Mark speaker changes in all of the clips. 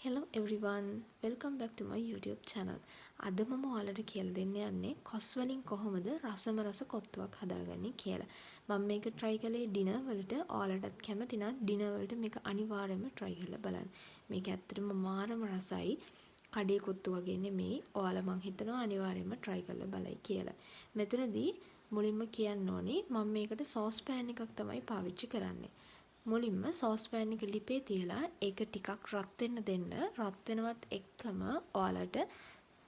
Speaker 1: Hello everyone, welcome back to my YouTube channel. අද මම ඔයාලට කියලා දෙන්න යන්නේ කොස් වලින් කොහොමද රසම රස කොත්තුවක් හදාගන්නේ කියලා. මම මේක try කළේ dinner වලට. ඔයාලටත් කැමති නම් dinner වලට මේක අනිවාර්යයෙන්ම try කරලා බලන්න. මේක ඇත්තටම මාරම රසයි. කඩේ කොත්තු වගේ නෙමෙයි. ඔයාලා මං හිතනවා අනිවාර්යයෙන්ම try කරලා බලයි කියලා. මෙතනදී මුලින්ම කියන්න ඕනේ මම මේකට sauce pan එකක් තමයි පාවිච්චි කරන්නේ. මුලින්ම සෝස් පෑන් එක ලිපේ තියලා ඒක ටිකක් රත් වෙන්න දෙන්න. රත් වෙනවත් එක්කම ඔයාලට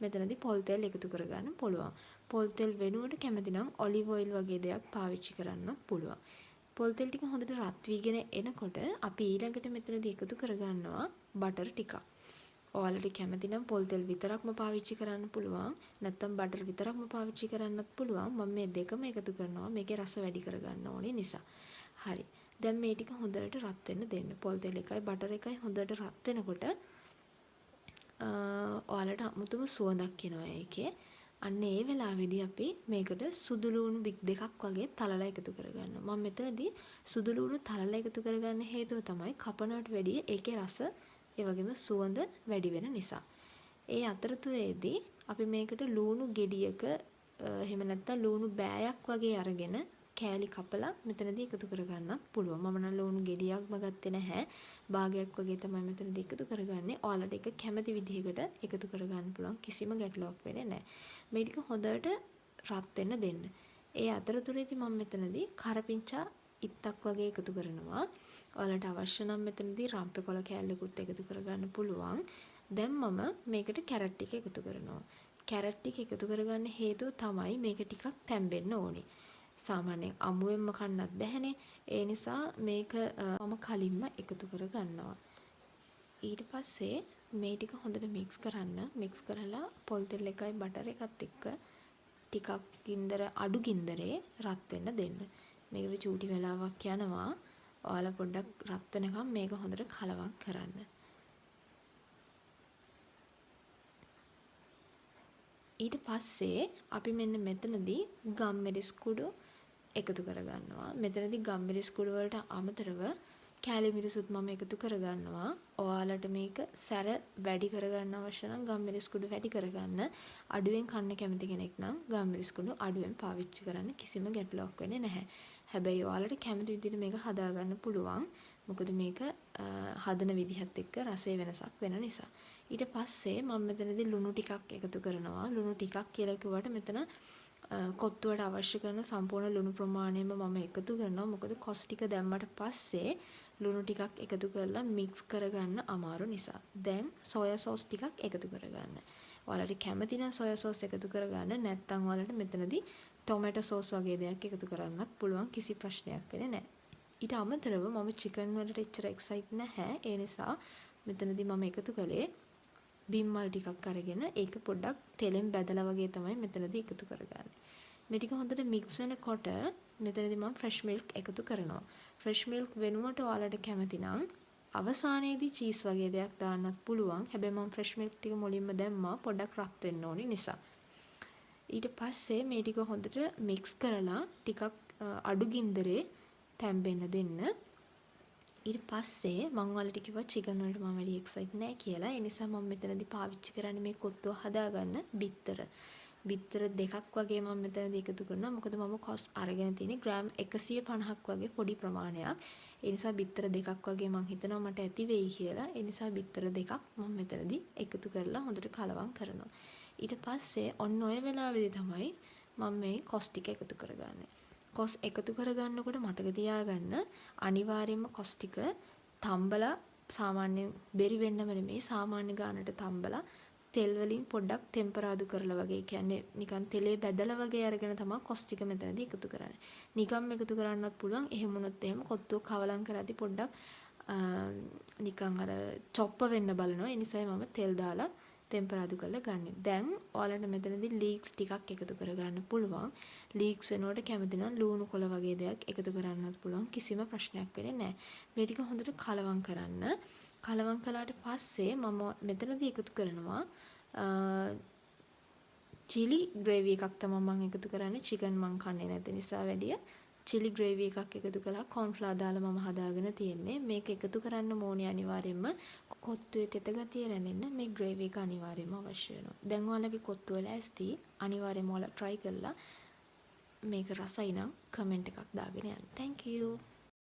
Speaker 1: මෙතනදී පොල් තෙල් එකතු කරගන්න පුළුවන්. පොල් තෙල් වෙනුවට කැමති නම් ඔලිව් ඔයිල් වගේ දෙයක් පාවිච්චි කරන්නත් පුළුවන්. පොල් තෙල් ටික හොඳට රත් වීගෙන එනකොට අපි ඊළඟට මෙතනදී එකතු කරගන්නවා බටර් ටිකක්. ඔයාලට කැමති නම් පොල් තෙල් විතරක්ම පාවිච්චි කරන්න පුළුවන්. නැත්නම් බටර් විතරක්ම පාවිච්චි කරන්නත් පුළුවන්. මම මේ දෙකම එකතු කරනවා මේකේ රස වැඩි කරගන්න ඕනේ නිසා. හරි. දැන් මේ ටික හොඳට රත් වෙන්න දෙන්න. පොල් තෙල් එකයි බටර් එකයි හොඳට රත් වෙනකොට ඔයාලට අමුතුම සුවඳක් එනවා ඒකේ. අන්න ඒ වෙලාවේදී අපි මේකට සුදු ලුණු බික් දෙකක් වගේ තලලා එකතු කරගන්නවා. මම මෙතනදී සුදු ලුණු තලලා එකතු කරගන්න හේතුව තමයි කපනවට වැඩිය ඒකේ රස ඒ වගේම සුවඳ වැඩි වෙන නිසා. ඒ අතරතුරේදී අපි මේකට ලුණු ගෙඩියක එහෙම නැත්නම් ලුණු බෑයක් වගේ අරගෙන කෑලි කපලා මෙතනදී එකතු කරගන්නත් පුළුවන්. මම නම් ලුණු ගෙඩියක්ම ගත්තේ නැහැ. භාගයක් වගේ තමයි මෙතනදී එකතු කරගන්නේ. ඔයාලට ඒක කැමති විදිහකට එකතු කරගන්න පුළුවන්. කිසිම ගැටලුවක් වෙන්නේ නැහැ. මේ ටික හොඳට රත් වෙන්න දෙන්න. ඒ අතරතුරේදී මම මෙතනදී කරපිංචා ඉත්තක් වගේ එකතු කරනවා. ඔයාලට අවශ්‍ය නම් මෙතනදී රම්පේ කොළ කෑල්ලකුත් එකතු කරගන්න පුළුවන්. දැන් මම මේකට කැරට් ටික එකතු කරනවා. කැරට් ටික එකතු කරගන්න හේතුව තමයි මේක ටිකක් තැම්බෙන්න ඕනේ. සාමාන්‍යයෙන් අමුවෙන්ම කන්නත් බැහැනේ. ඒ නිසා මේක මම කලින්ම එකතු කර ගන්නවා. ඊට පස්සේ මේ ටික හොඳට මික්ස් කරන්න. මික්ස් කරලා පොල් තෙල් එකයි බටර් එකත් එක්ක ටිකක් ගින්දර අඩු ගින්දරේ රත් වෙන්න දෙන්න. මේකට චූටි වෙලාවක් යනවා. ඔයාලා පොඩ්ඩක් රත් වෙනකම් මේක හොඳට කලවම් කරන්න. ඊට පස්සේ අපි මෙන්න මෙතනදී ගම්මිරිස් කුඩු එකතු කරගන්නවා. මෙතනදී ගම්මිරිස් කුඩු වලට අමතරව කැලි මිරිසුත් මම එකතු කරගන්නවා. ඔයාලට මේක සැර වැඩි කරගන්න අවශ්‍ය නම් ගම්මිරිස් කුඩු වැඩි කරගන්න. අඩුවෙන් කන්න කැමති කෙනෙක් නම් ගම්මිරිස් කුඩු අඩුවෙන් පාවිච්චි කරන්න කිසිම ගැටලුවක් වෙන්නේ නැහැ. හැබැයි ඔයාලට කැමති විදිහට මේක හදාගන්න පුළුවන්. මොකද මේක හදන විදිහත් එක්ක රසයේ වෙනසක් වෙන නිසා. ඊට පස්සේ මම මෙතනදී ලුණු ටිකක් එකතු කරනවා. ලුණු ටිකක් කියලා කිව්වට මෙතන කොත්තුවට අවශ්‍ය කරන සම්පූර්ණ ලුණු ප්‍රමාණයම මම එකතු කරනවා. මොකද කොස් ටික දැම්මට පස්සේ ලුණු ටිකක් එකතු කරලා මික්ස් කරගන්න අමාරු නිසා. දැන් සෝයා සෝස් ටිකක් එකතු කරගන්න. ඔයාලට කැමති නම් සෝයා සෝස් එකතු කරගන්න. නැත්නම් ඔයාලට මෙතනදී ටොමැටෝ සෝස් වගේ දෙයක් එකතු කරන්නත් පුළුවන්. කිසි ප්‍රශ්නයක් වෙන්නේ නැහැ. ඊට අමතරව මම චිකන් වලට එච්චර එක්සයිට් නැහැ. ඒ නිසා මෙතනදී මම එකතු කළේ බිම්මල් ටිකක් අරගෙන ඒක පොඩ්ඩක් තෙලෙන් බැදලා වගේ තමයි මෙතනදී එකතු කරගන්නේ. මේ ටික හොඳට මික්ස් වෙනකොට මෙතනදී මම ෆ්‍රෙෂ් මිල්ක් එකතු කරනවා. ෆ්‍රෙෂ් මිල්ක් වෙනුවට ඔයාලට කැමති නම් අවසානයේදී චීස් වගේ දෙයක් දාන්නත් පුළුවන්. හැබැයි මම ෆ්‍රෙෂ් මිල්ක් ටික මුලින්ම දැම්මා පොඩ්ඩක් රත් වෙන්න ඕනි නිසා. ඊට පස්සේ මේ ටික හොඳට මික්ස් කරලා ටිකක් අඩු ගින්දරේ තැම්බෙන්න දෙන්න. ඊට පස්සේ මම ඔයාලට කිව්වා චිකන් වලට මම වැඩි එක්සයිට් නැහැ කියලා. ඒ නිසා මම මෙතනදී පාවිච්චි කරන්නේ මේ කොත්තුව හදාගන්න බිත්තර. බිත්තර දෙකක් වගේ මම මෙතනදී එකතු කරනවා. මොකද මම කොස් අරගෙන තියෙන්නේ ග්‍රෑම් 150ක් වගේ පොඩි ප්‍රමාණයක්. ඒ නිසා බිත්තර දෙකක් වගේ මම හිතනවා මට ඇති වෙයි කියලා. ඒ නිසා බිත්තර දෙකක් මම මෙතනදී එකතු කරලා හොඳට කලවම් කරනවා. ඊට පස්සේ ඔන්න ඔය වෙලාවේදී තමයි මම මේ කොස් ටික එකතු කරගන්නේ. කොස් එකතු කරගන්නකොට මතක තියාගන්න අනිවාර්යයෙන්ම කොස් ටික තම්බලා සාමාන්‍යයෙන් බෙරි වෙන්නම නෙමෙයි සාමාන්‍ය ගානට තම්බලා තෙල් වලින් පොඩ්ඩක් ටෙම්පරාදු කරලා වගේ කියන්නේ නිකන් තෙලේ බැදලා වගේ අරගෙන තමයි කොස් ටික මෙතනදී එකතු කරන්නේ. නිකම් එකතු කරන්නත් පුළුවන්. එහෙම වුණොත් එහෙම කොත්තුව කවලම් කරද්දී පොඩ්ඩක් නිකන් අර චොප්ප වෙන්න බලනවා. ඒ නිසායි මම තෙල් දාලා ටෙම්පරාදු කරලා ගන්න. දැන් ඔයාලට මෙතනදී ලීක්ස් ටිකක් එකතු කරගන්න පුළුවන්. ලීක්ස් වෙනකොට කැමති නම් ලුණු කොළ වගේ දෙයක් එකතු කරන්නත් පුළුවන්. කිසිම ප්‍රශ්නයක් වෙන්නේ නැහැ. මේ ටික හොඳට කලවම් කරන්න. කලවම් කළාට පස්සේ මම මෙතනදී එකතු කරනවා චිලි ග්‍රේවි එකක් තමයි මම එකතු කරන්නේ. චිකන් මං කන්නේ නැති නිසා වැඩිය චිලි ග්‍රේවි එකක් එකතු කළා. කෝන්ෆ්ලවර් දාලා මම හදාගෙන තියෙන්නේ. මේක එකතු කරන්න ඕනේ අනිවාර්යයෙන්ම කොත්තුවේ තෙත ගතිය රැඳෙන්න මේ ග්‍රේවි එක අනිවාර්යයෙන්ම අවශ්‍ය වෙනවා. දැන් ඔයාලගේ කොත්තුව ලෑස්ති. අනිවාර්යයෙන්ම ඔයාලා try කරලා මේක රසයි නම් කමෙන්ට් එකක් දාගෙන යන්න. Thank you.